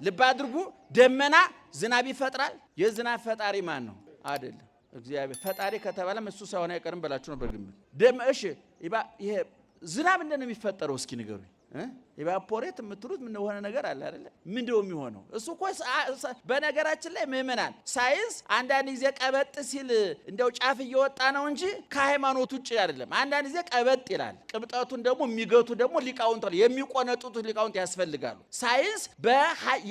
ልብ አድርጉ። ደመና ዝናብ ይፈጥራል። የዝናብ ፈጣሪ ማን ነው? አይደለም እግዚአብሔር። ፈጣሪ ከተባለም እሱ ሳይሆን አይቀርም ብላችሁ ነው በግምት። እሺ ይሄ ዝናብ እንደምን የሚፈጠረው እስኪ ንገሩኝ። ኢቫፖሬት የምትሉት ምን ሆነ ነገር አለ አይደለ? ምንድነው የሚሆነው? እሱ እኮ በነገራችን ላይ ምእመናን ሳይንስ አንዳንድ ጊዜ ቀበጥ ሲል እንደው ጫፍ እየወጣ ነው እንጂ ከሃይማኖት ውጪ አይደለም። አንዳንድ ጊዜ ቀበጥ ይላል። ቅብጠቱን ደግሞ የሚገቱ ደግሞ ሊቃውንት የሚቆነጡት ሊቃውንት ያስፈልጋሉ። ሳይንስ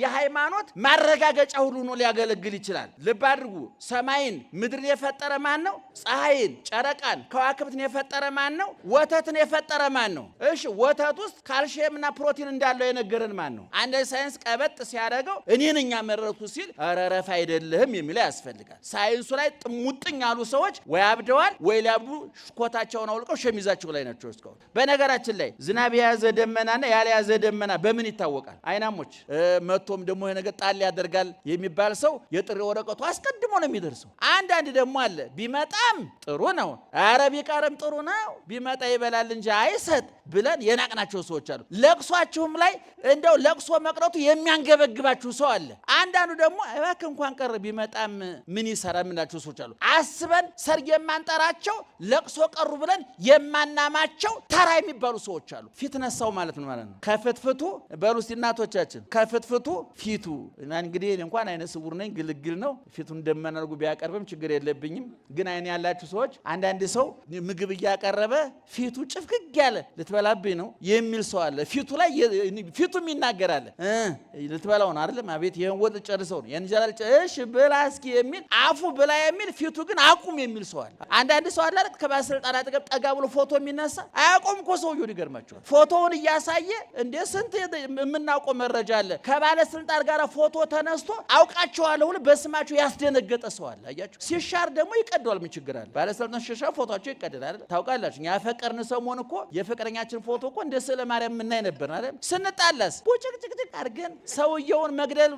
የሃይማኖት ማረጋገጫ ሁሉ ነው ሊያገለግል ይችላል። ልብ አድርጉ። ሰማይን ምድርን የፈጠረ ማን ነው? ፀሐይን፣ ጨረቃን፣ ከዋክብትን የፈጠረ ማን ነው? ወተትን የፈጠረ ማን ነው? እሺ ወተት ውስጥ ካልሽየምና ፕሮቲን እንዳለው የነገረን ማን ነው? አንድ ሳይንስ ቀበጥ ሲያደርገው እኔን ያመረኩ ሲል አረረፍ አይደለም የሚለው ያስፈልጋል። ሳይንሱ ላይ ጥሙጥኝ ያሉ ሰዎች ወይ አብደዋል ወይ ሊያብዱ ኮታቸውን አውልቀው ሸሚዛቸው ላይ ናቸው እስካሁን። በነገራችን ላይ ዝናብ የያዘ ደመናና ያልያዘ ደመና በምን ይታወቃል? አይናሞች መቶም ደግሞ ነገር ጣል ያደርጋል የሚባል ሰው የጥሪ ወረቀቱ አስቀድሞ ነው የሚደርሰው። አንዳንድ ደግሞ አለ ቢመጣም ጥሩ ነው፣ ኧረ ቢቀርም ጥሩ ነው፣ ቢመጣ ይበላል እንጂ አይሰጥ ብለን የናቅናቸው ሰዎች አሉ። ለቅሷችሁም ላይ እንደው ለቅሶ መቅረቱ የሚያንገበግባችሁ ሰው አለ። አንዳንዱ ደግሞ እባክህ እንኳን ቀር ቢመጣም ምን ይሰራ ምናቸው ሰዎች አሉ። አስበን ሰርግ የማንጠራቸው ለቅሶ ቀሩ ብለን የማናማቸው ተራ የሚባሉ ሰዎች አሉ። ፊት ነሳው ማለት ነው ማለት ነው። ከፍትፍቱ በሉስ እናቶቻችን ከፍትፍቱ ፊቱ እና እንግዲህ እንኳን አይነ ስውር ነኝ ግልግል ነው ፊቱን ደመናርጉ ቢያቀርብም ችግር የለብኝም። ግን አይን ያላችሁ ሰዎች አንዳንድ ሰው ምግብ እያቀረበ ፊቱ ጭፍግግ ያለ ልትበላብኝ ነው የሚል ሰው አለ። ፊቱ ላይ ፊቱም ይናገራል ልትበላው ነው አይደለም? አቤት ይሄን ወጥ ጨርሰው ነው የእንጀራ እሺ ብላ እስኪ የሚል አፉ ብላ የሚል ፊቱ ግን አቁም የሚል ሰው አለ። አንዳንድ ሰው አለ ከባለስልጣናት አጠገብ ጠጋ ብሎ ፎቶ የሚነሳ አያቆም እኮ ሰውየው ይገርማቸዋል። ፎቶውን እያሳየ እንደ ስንት የምናውቀው መረጃ አለ። ከባለስልጣን ጋር ፎቶ ተነስቶ አውቃቸዋለሁ ብሎ በስማቸው ያስደነገጠ ሰው አለ። አያችሁ ሲሻር ደግሞ ይቀደዋል። ምን ችግር አለ? ባለስልጣን ሲሻር ፎቶአቸው ይቀደዳል አይደል? ታውቃላችሁ ያፈቀርን ሰሞን እኮ የፍቅረኛችን ፎቶ እኮ እንደ ስለ ማርያም ምናይ ነበር አይደል? ስንጣላስ ቡጭቅጭቅጭቅ አድርገን ሰውየውን መግደል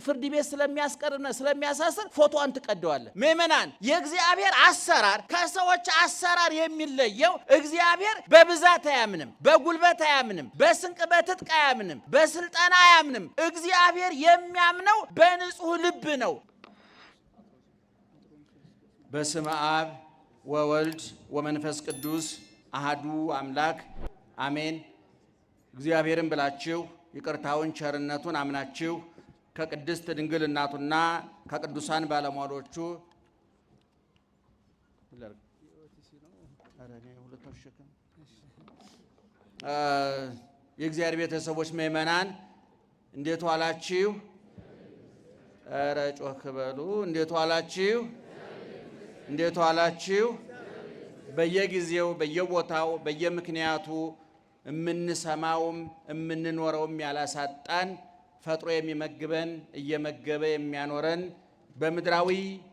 ፍርድ ቤት ስለሚያስቀርና ስለሚያሳስር ፎቶዋን ትቀደዋለህ። ምእመናን የእግዚአብሔር አሰራር ከሰዎች አሰራር የሚለየው እግዚአብሔር በብዛት አያምንም፣ በጉልበት አያምንም፣ በስንቅ በትጥቅ አያምንም፣ በስልጣን አያምንም። እግዚአብሔር የሚያምነው በንጹህ ልብ ነው። በስመ አብ ወወልድ ወመንፈስ ቅዱስ አሃዱ አምላክ አሜን። እግዚአብሔርን ብላችሁ ይቅርታውን ቸርነቱን አምናችሁ ከቅድስት ድንግል እናቱና ከቅዱሳን ባለሟሎቹ የእግዚአብሔር ቤተሰቦች ምእመናን እንዴት ዋላችሁ? ኧረ ጮክ በሉ። እንዴት ዋላችሁ? እንዴት ዋላችሁ? በየጊዜው በየቦታው በየምክንያቱ የምንሰማውም የምንኖረውም ያላሳጣን ፈጥሮ የሚመግበን እየመገበ የሚያኖረን በምድራዊ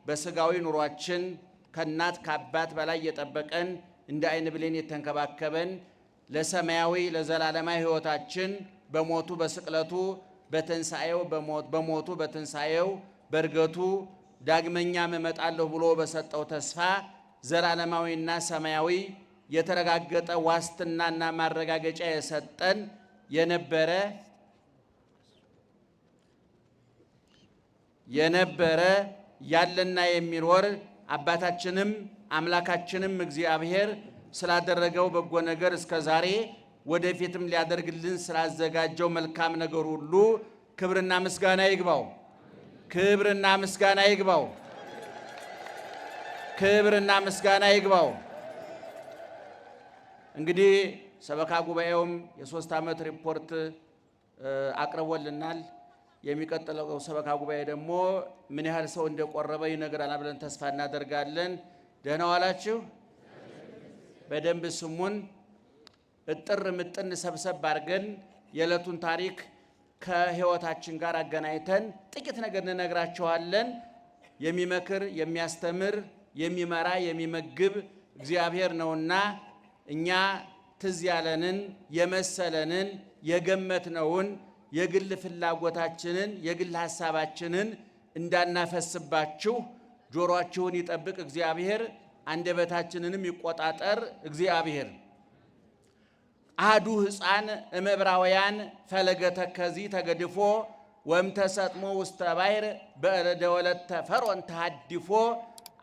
በስጋዊ ኑሯችን ከእናት ከአባት በላይ የጠበቀን እንደ አይን ብሌን የተንከባከበን ለሰማያዊ ለዘላለማዊ ሕይወታችን በሞቱ በስቅለቱ በትንሣኤው በሞቱ በትንሣኤው በእርገቱ ዳግመኛም እመጣለሁ ብሎ በሰጠው ተስፋ ዘላለማዊና ሰማያዊ የተረጋገጠ ዋስትናና ማረጋገጫ የሰጠን የነበረ ያለና የሚኖር አባታችንም አምላካችንም እግዚአብሔር ስላደረገው በጎ ነገር እስከ ዛሬ ወደፊትም ሊያደርግልን ስላዘጋጀው መልካም ነገር ሁሉ ክብርና ምስጋና ይግባው። ክብርና ምስጋና ይግባው። ክብርና ምስጋና ይግባው። እንግዲህ ሰበካ ጉባኤውም የ3 ዓመት ሪፖርት አቅርቦልናል። የሚቀጥለው ሰበካ ጉባኤ ደግሞ ምን ያህል ሰው እንደቆረበ ይነግራናል ብለን ተስፋ እናደርጋለን። ደህና ዋላችሁ። በደንብ ስሙን እጥር ምጥን ሰብሰብ አድርገን የዕለቱን ታሪክ ከሕይወታችን ጋር አገናኝተን ጥቂት ነገር እንነግራችኋለን። የሚመክር የሚያስተምር የሚመራ የሚመግብ እግዚአብሔር ነውና እኛ ትዝ ያለንን የመሰለንን የገመትነውን የግል ፍላጎታችንን የግል ሐሳባችንን እንዳናፈስባችሁ ጆሮአችሁን ይጠብቅ እግዚአብሔር፣ አንደበታችንንም ይቆጣጠር እግዚአብሔር። አሐዱ ሕፃን እምዕብራውያን ፈለገ ተከዚ ተገድፎ ወምተሰጥሞ ውስተ ባሕር በእደ ወለተ ፈርዖን ተሃድፎ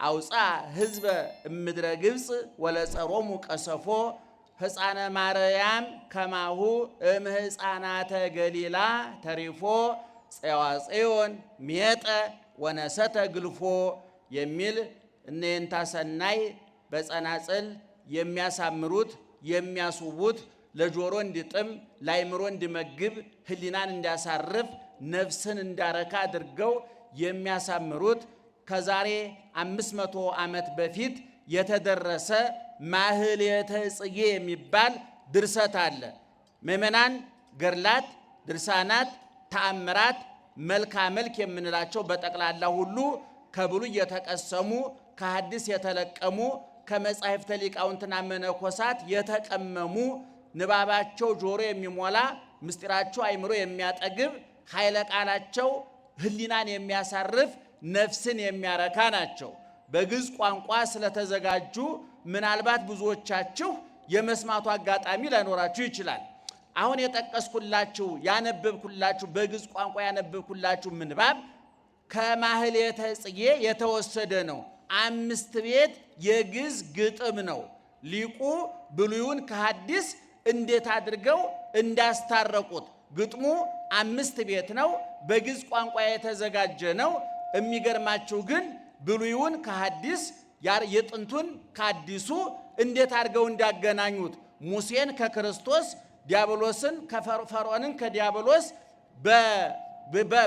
አውፃ ሕዝበ እምድረ ግብፅ ወለጸሮሙ ቀሰፎ ሕፃነ ማርያም ከማሁ እምህፃናተ ገሊላ ተሪፎ ፄዋፄዮን ሜጠ ወነሰተ ግልፎ የሚል እነንታ ሰናይ በጸናጽል የሚያሳምሩት የሚያስውቡት ለጆሮ እንዲጥም ለአእምሮ እንዲመግብ ህሊናን እንዲያሳርፍ ነፍስን እንዳረካ አድርገው የሚያሳምሩት ከዛሬ 500 ዓመት በፊት የተደረሰ ማህሌተ ጽጌ የሚባል ድርሰት አለ። ምእመናን ገድላት፣ ድርሳናት፣ ተአምራት፣ መልካ መልክ የምንላቸው በጠቅላላ ሁሉ ከብሉይ የተቀሰሙ ከሐዲስ የተለቀሙ ከመጻሕፍተ ሊቃውንትና መነኮሳት የተቀመሙ ንባባቸው ጆሮ የሚሞላ ምስጢራቸው አእምሮ የሚያጠግብ ኃይለ ቃላቸው ህሊናን የሚያሳርፍ ነፍስን የሚያረካ ናቸው። በግዕዝ ቋንቋ ስለተዘጋጁ ምናልባት ብዙዎቻችሁ የመስማቱ አጋጣሚ ላይኖራችሁ ይችላል። አሁን የጠቀስኩላችሁ ያነበብኩላችሁ በግዕዝ ቋንቋ ያነበብኩላችሁ ምንባብ ከማህሌተ ጽጌ የተወሰደ ነው። 5 ቤት የግዕዝ ግጥም ነው። ሊቁ ብሉይን ከሐዲስ እንዴት አድርገው እንዳስታረቁት ግጥሙ 5 ቤት ነው። በግዕዝ ቋንቋ የተዘጋጀ ነው። የሚገርማችሁ ግን ብሉይን ከሐዲስ የጥንቱን ከአዲሱ እንዴት አድርገው እንዳገናኙት ሙሴን ከክርስቶስ ዲያብሎስን ፈርዖንን ከዲያብሎስ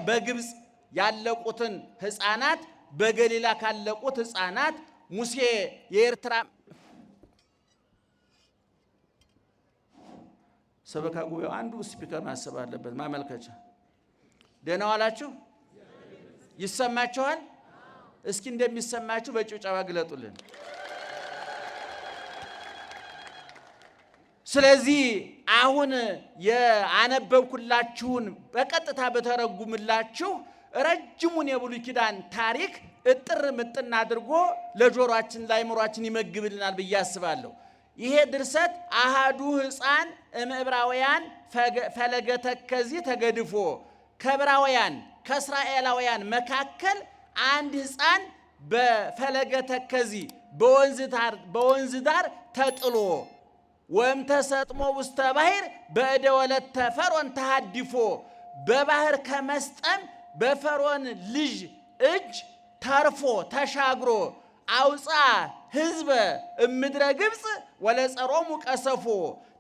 በግብፅ ያለቁትን ሕፃናት በገሊላ ካለቁት ሕፃናት ሙሴ የኤርትራ ሰበካ ጉባኤው አንዱ ስፒከር ማሰብ አለበት። ማመልከቻ ደህና ዋላችሁ? ይሰማችኋል? እስኪ እንደሚሰማችሁ በጭብጨባ ግለጡልን። ስለዚህ አሁን የአነበብኩላችሁን በቀጥታ በተረጉምላችሁ ረጅሙን የብሉይ ኪዳን ታሪክ እጥር ምጥን አድርጎ ለጆሮአችን ለአእምሮአችን ይመግብልናል ብዬ አስባለሁ። ይሄ ድርሰት አሃዱ ሕፃን እምዕብራውያን ፈለገ ተከዚ ተገድፎ ከዕብራውያን ከእስራኤላውያን መካከል አንድ ሕፃን በፈለገ ተከዚ በወንዝ ዳር ተጥሎ ወምተሰጥሞ ውስተ ባሕር በእደ ወለተ ፈርዖን ተሃድፎ በባህር ከመስጠም በፈርዖን ልጅ እጅ ተርፎ ተሻግሮ አውፃ ሕዝበ እምድረ ግብፅ ወለጸሮሙ ቀሰፎ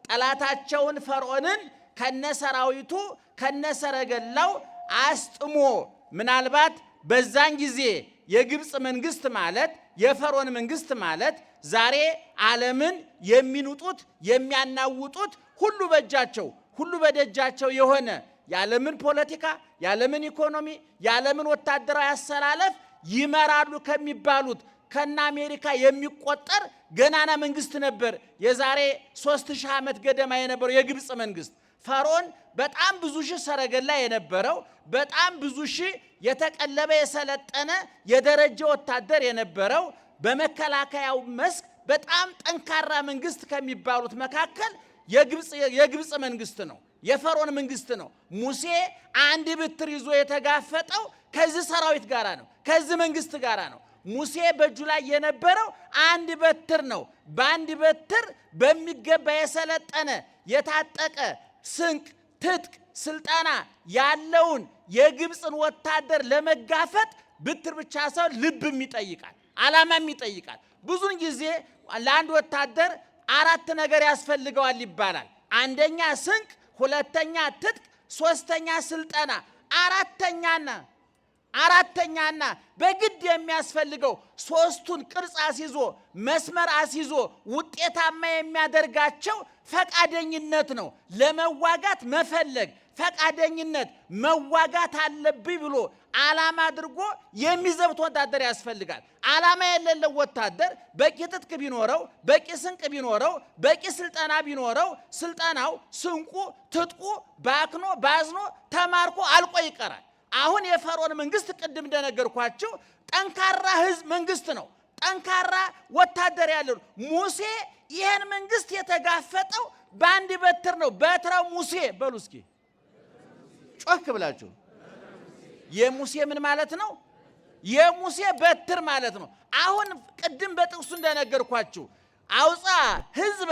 ጠላታቸውን ፈርዖንን ከነሰራዊቱ ከነሰረገላው አስጥሞ ምናልባት በዛን ጊዜ የግብፅ መንግስት ማለት የፈርዖን መንግስት ማለት ዛሬ ዓለምን የሚንጡት የሚያናውጡት ሁሉ በእጃቸው ሁሉ በደጃቸው የሆነ የዓለምን ፖለቲካ የዓለምን ኢኮኖሚ የዓለምን ወታደራዊ አሰላለፍ ይመራሉ ከሚባሉት ከነ አሜሪካ የሚቆጠር ገናና መንግስት ነበር። የዛሬ 3000 ዓመት ገደማ የነበረው የግብፅ መንግስት ፈርዖን በጣም ብዙ ሺህ ሰረገላ የነበረው በጣም ብዙ ሺህ የተቀለበ የሰለጠነ የደረጃ ወታደር የነበረው በመከላከያው መስክ በጣም ጠንካራ መንግስት ከሚባሉት መካከል የግብፅ መንግስት ነው። የፈርዖን መንግስት ነው። ሙሴ አንድ በትር ይዞ የተጋፈጠው ከዚህ ሰራዊት ጋራ ነው። ከዚህ መንግስት ጋራ ነው። ሙሴ በእጁ ላይ የነበረው አንድ በትር ነው። በአንድ በትር በሚገባ የሰለጠነ የታጠቀ ስንቅ፣ ትጥቅ፣ ስልጠና ያለውን የግብፅን ወታደር ለመጋፈጥ ብትር ብቻ ሳይሆን ልብም ይጠይቃል፣ ዓላማም ይጠይቃል። ብዙን ጊዜ ለአንድ ወታደር 4 ነገር ያስፈልገዋል ይባላል። አንደኛ ስንቅ፣ ሁለተኛ ትጥቅ፣ ሶስተኛ ስልጠና፣ አራተኛና በግድ የሚያስፈልገው 3ቱን ቅርጽ አስይዞ መስመር አስይዞ ውጤታማ የሚያደርጋቸው ፈቃደኝነት ነው። ለመዋጋት መፈለግ፣ ፈቃደኝነት፣ መዋጋት አለብኝ ብሎ ዓላማ አድርጎ የሚዘብት ወታደር ያስፈልጋል። ዓላማ የሌለው ወታደር በቂ ትጥቅ ቢኖረው፣ በቂ ስንቅ ቢኖረው፣ በቂ ስልጠና ቢኖረው ስልጠናው፣ ስንቁ፣ ትጥቁ ባክኖ ባዝኖ ተማርኮ አልቆ ይቀራል። አሁን የፈርዖን መንግስት ቅድም እንደነገርኳችሁ ጠንካራ ህዝብ መንግስት ነው። ጠንካራ ወታደር ያለው ሙሴ ይህን መንግስት የተጋፈጠው በአንድ በትር ነው። በትረ ሙሴ በሉ እስኪ ጮክ ብላችሁ የሙሴ ምን ማለት ነው? የሙሴ በትር ማለት ነው። አሁን ቅድም በጥቅሱ እንደነገርኳችሁ አውፃ ህዝበ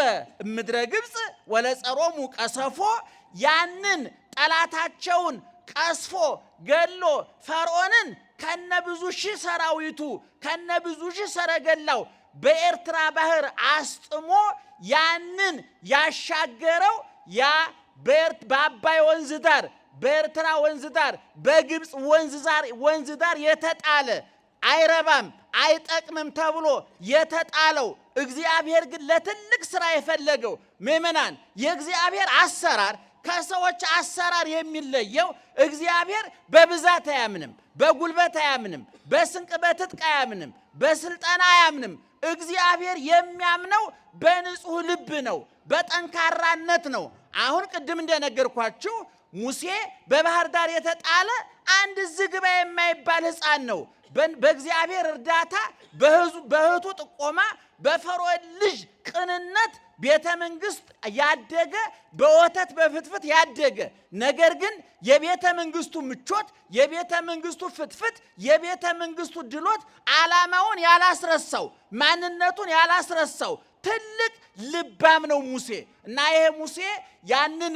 ምድረ ግብፅ ወለጸሮሙ ቀሰፎ ያንን ጠላታቸውን ቀስፎ ገሎ ፈርዖንን ከነብዙ ሺህ ሰራዊቱ ከነብዙ ሺህ ሰረገላው በኤርትራ ባህር አስጥሞ ያንን ያሻገረው ያ በአባይ ወንዝ ዳር በኤርትራ ወንዝ ዳር በግብፅ ወንዝ ዳር የተጣለ አይረባም አይጠቅምም ተብሎ የተጣለው እግዚአብሔር ግን ለትልቅ ስራ የፈለገው ምእመናን የእግዚአብሔር አሰራር ከሰዎች አሰራር የሚለየው እግዚአብሔር በብዛት አያምንም፣ በጉልበት አያምንም፣ በስንቅ በትጥቅ አያምንም፣ በስልጣን አያምንም። እግዚአብሔር የሚያምነው በንጹህ ልብ ነው፣ በጠንካራነት ነው። አሁን ቅድም እንደነገርኳችሁ ሙሴ በባህር ዳር የተጣለ አንድ ዝግባ የማይባል ሕፃን ነው። በእግዚአብሔር እርዳታ በእህቱ ጥቆማ በፈርዖን ልጅ ቅንነት ቤተ መንግስት ያደገ በወተት በፍትፍት ያደገ ነገር ግን የቤተ መንግስቱ ምቾት የቤተ መንግስቱ ፍትፍት የቤተ መንግስቱ ድሎት ዓላማውን ያላስረሳው ማንነቱን ያላስረሳው ትልቅ ልባም ነው ሙሴ። እና ይሄ ሙሴ ያንን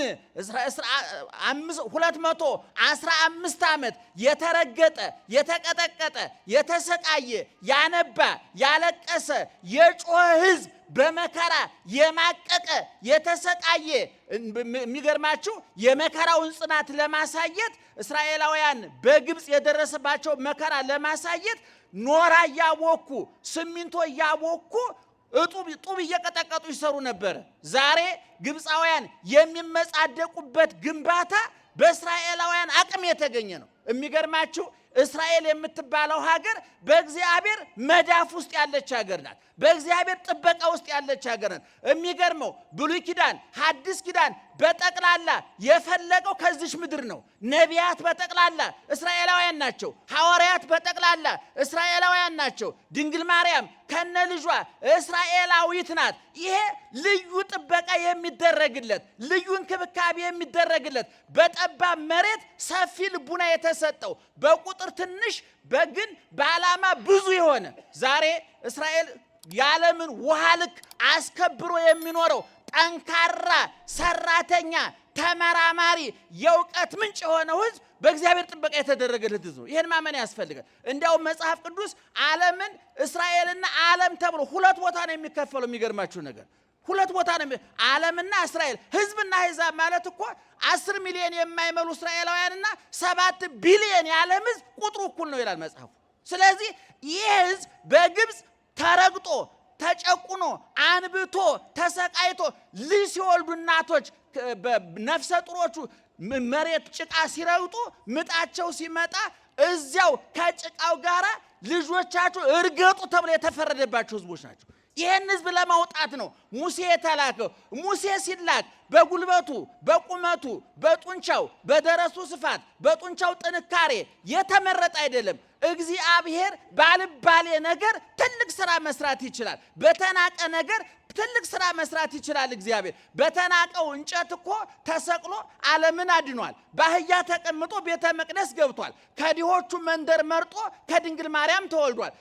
215 ዓመት የተረገጠ የተቀጠቀጠ የተሰቃየ ያነባ ያለቀሰ የጮኸ ህዝብ በመከራ የማቀቀ የተሰቃየ የሚገርማችሁ የመከራውን ጽናት ለማሳየት እስራኤላውያን በግብፅ የደረሰባቸው መከራ ለማሳየት ኖራ እያቦኩ ሲሚንቶ እያቦኩ ጡብ እየቀጠቀጡ ይሰሩ ነበር። ዛሬ ግብፃውያን የሚመጻደቁበት ግንባታ በእስራኤላውያን አቅም የተገኘ ነው። የሚገርማችሁ እስራኤል የምትባለው ሀገር በእግዚአብሔር መዳፍ ውስጥ ያለች ሀገር ናት። በእግዚአብሔር ጥበቃ ውስጥ ያለች ሀገር ናት። የሚገርመው ብሉይ ኪዳን ሐዲስ ኪዳን በጠቅላላ የፈለቀው ከዚች ምድር ነው። ነቢያት በጠቅላላ እስራኤላውያን ናቸው። ሐዋርያት በጠቅላላ እስራኤላውያን ናቸው። ድንግል ማርያም ከነ ልጇ እስራኤላዊት ናት። ይሄ ልዩ ጥበቃ የሚደረግለት ልዩ እንክብካቤ የሚደረግለት በጠባብ መሬት ሰፊ ልቡና የተሰጠው በቁጥር ትንሽ በግን በዓላማ ብዙ የሆነ ዛሬ እስራኤል የዓለምን ውሃ ልክ አስከብሮ የሚኖረው ጠንካራ ሰራተኛ ተመራማሪ የእውቀት ምንጭ የሆነው ህዝብ በእግዚአብሔር ጥበቃ የተደረገለት ህዝብ ነው። ይሄን ማመን ያስፈልጋል። እንዲያውም መጽሐፍ ቅዱስ ዓለምን እስራኤልና ዓለም ተብሎ ሁለት ቦታ ነው የሚከፈለው። የሚገርማችሁ ነገር ሁለት ቦታ ነው ዓለምና እስራኤል። ህዝብና አሕዛብ ማለት እኮ 10 ሚሊዮን የማይመሉ እስራኤላውያንና 7 ቢሊዮን የዓለም ህዝብ ቁጥሩ እኩል ነው ይላል መጽሐፉ። ስለዚህ ይህ ህዝብ በግብፅ ተረግጦ ተጨቁኖ አንብቶ ተሰቃይቶ ልጅ ሲወልዱ እናቶች ነፍሰ ጡሮቹ መሬት ጭቃ ሲረግጡ ምጣቸው ሲመጣ እዚያው ከጭቃው ጋራ ልጆቻቸው እርገጡ ተብሎ የተፈረደባቸው ህዝቦች ናቸው። ይህን ህዝብ ለማውጣት ነው ሙሴ የተላከው። ሙሴ ሲላክ በጉልበቱ በቁመቱ በጡንቻው በደረሱ ስፋት በጡንቻው ጥንካሬ የተመረጠ አይደለም። እግዚአብሔር ባልባሌ ነገር ትልቅ ስራ መስራት ይችላል። በተናቀ ነገር ትልቅ ስራ መስራት ይችላል። እግዚአብሔር በተናቀው እንጨት እኮ ተሰቅሎ ዓለምን አድኗል። በአህያ ተቀምጦ ቤተ መቅደስ ገብቷል። ከድሆቹ መንደር መርጦ ከድንግል ማርያም ተወልዷል።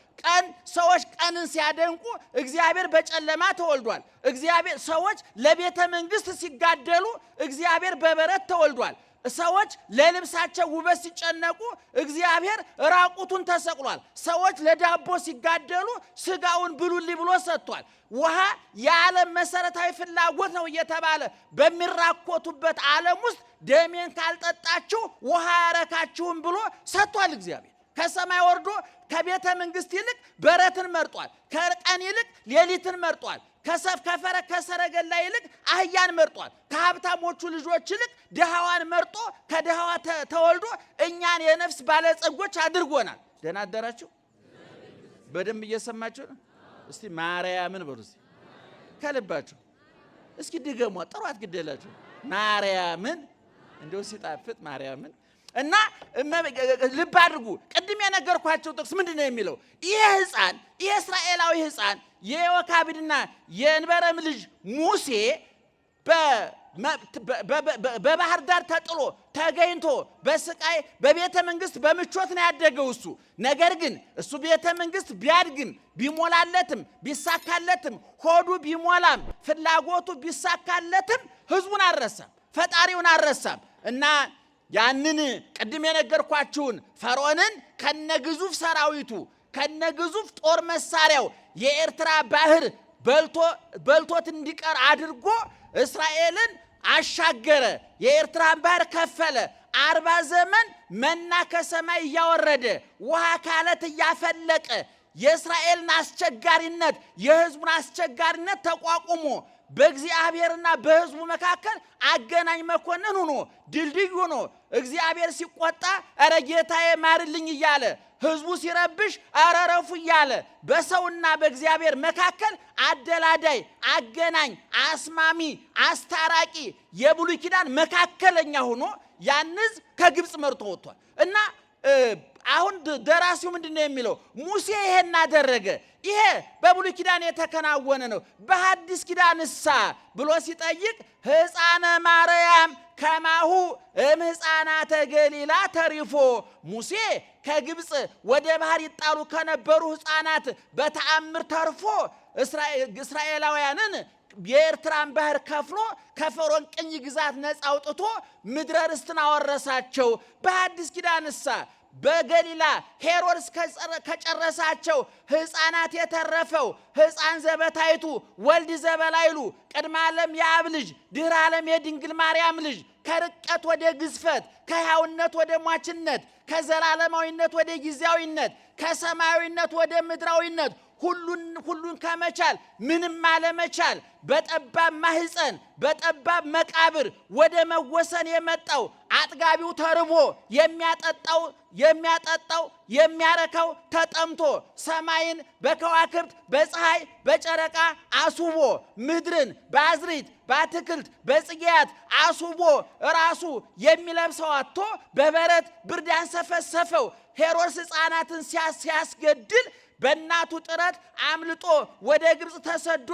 ሰዎች ቀንን ሲያደንቁ እግዚአብሔር በጨለማ ተወልዷል። እግዚአብሔር ሰዎች ለቤተ መንግስት ሲጋደሉ እግዚአብሔር በበረት ተወልዷል። ሰዎች ለልብሳቸው ውበት ሲጨነቁ እግዚአብሔር ራቁቱን ተሰቅሏል። ሰዎች ለዳቦ ሲጋደሉ ስጋውን ብሉልኝ ብሎ ሰጥቷል። ውሃ የዓለም መሰረታዊ ፍላጎት ነው እየተባለ በሚራኮቱበት ዓለም ውስጥ ደሜን ካልጠጣችሁ ውሃ ያረካችሁም ብሎ ሰጥቷል። እግዚአብሔር ከሰማይ ወርዶ ከቤተ መንግስት ይልቅ በረትን መርጧል። ከቀን ይልቅ ሌሊትን መርጧል። ከሰረገላ ይልቅ አህያን መርጧል። ከሀብታሞቹ ልጆች ይልቅ ድሃዋን መርጦ ከድሃዋ ተወልዶ እኛን የነፍስ ባለጸጎች አድርጎናል። ደህና አደራችሁ? በደንብ እየሰማችሁ ነው? እስቲ ማርያምን በሉ እስቲ ከልባችሁ እስኪ ድገሟ። ጥሯት ግዴላችሁ ማርያምን እንደው ሲጣፍጥ ማርያምን እና ልብ አድርጉ። ቅድም የነገርኳቸው ጥቅስ ምንድነው የሚለው? ይሄ ሕፃን ይሄ እስራኤላዊ ሕፃን የዮካብድና የእንበረም ልጅ ሙሴ በባህር ዳር ተጥሎ ተገኝቶ በስቃይ በቤተ መንግስት በምቾት ነው ያደገው እሱ። ነገር ግን እሱ ቤተ መንግስት ቢያድግም ቢሞላለትም ቢሳካለትም ሆዱ ቢሞላም ፍላጎቱ ቢሳካለትም ህዝቡን አልረሳም፣ ፈጣሪውን አልረሳም። እና ያንን ቅድም የነገርኳችሁን ፈርዖንን ከነግዙፍ ሰራዊቱ ከነግዙፍ ጦር መሳሪያው የኤርትራ ባህር በልቶት እንዲቀር አድርጎ እስራኤልን አሻገረ። የኤርትራን ባህር ከፈለ። 40 ዘመን መና ከሰማይ እያወረደ ውሃ ካለት እያፈለቀ የእስራኤልን አስቸጋሪነት የህዝቡን አስቸጋሪነት ተቋቁሞ በእግዚአብሔርና በህዝቡ መካከል አገናኝ መኮንን ሆኖ ድልድይ ሆኖ እግዚአብሔር ሲቆጣ አረ ጌታዬ ማርልኝ እያለ ህዝቡ ሲረብሽ አረረፉ እያለ በሰውና በእግዚአብሔር መካከል አደላዳይ አገናኝ አስማሚ አስታራቂ የብሉይ ኪዳን መካከለኛ ሆኖ ያን ህዝብ ከግብፅ መርቶ ወጥቷል። እና አሁን ደራሲው ምንድነው የሚለው? ሙሴ ይሄን አደረገ። ይሄ በብሉይ ኪዳን የተከናወነ ነው። በሐዲስ ኪዳንሳ ብሎ ሲጠይቅ ሕፃነ ማርያም ከማሁ ሕፃናተ ገሊላ ተሪፎ ሙሴ ከግብፅ ወደ ባህር ይጣሉ ከነበሩ ሕፃናት በተአምር ተርፎ እስራኤላውያንን የኤርትራን ባህር ከፍሎ ከፈርዖን ቅኝ ግዛት ነፃ አውጥቶ ምድረ ርስትን አወረሳቸው። በሐዲስ ኪዳንሳ በገሊላ ሄሮድስ ከጨረሳቸው ሕፃናት የተረፈው ሕፃን ዘበታይቱ ወልድ ዘበላይሉ ቅድመ ዓለም የአብ ልጅ ድኅረ ዓለም የድንግል ማርያም ልጅ ከርቀት ወደ ግዝፈት ከሕያውነት ወደ ሟችነት ከዘላለማዊነት ወደ ጊዜያዊነት ከሰማያዊነት ወደ ምድራዊነት ሁሉን ከመቻል ምንም አለመቻል በጠባብ ማህፀን በጠባብ መቃብር ወደ መወሰን የመጣው አጥጋቢው ተርቦ የሚያጠጣው የሚያረካው ተጠምቶ ሰማይን በከዋክብት በፀሐይ በጨረቃ አስውቦ ምድርን በአዝሪት በአትክልት በጽጌያት አስውቦ ራሱ የሚለብሰው አጥቶ በበረት ብርድ ያንሰፈሰፈው ሄሮድስ ሕፃናትን ሲያስገድል በእናቱ ጥረት አምልጦ ወደ ግብፅ ተሰዶ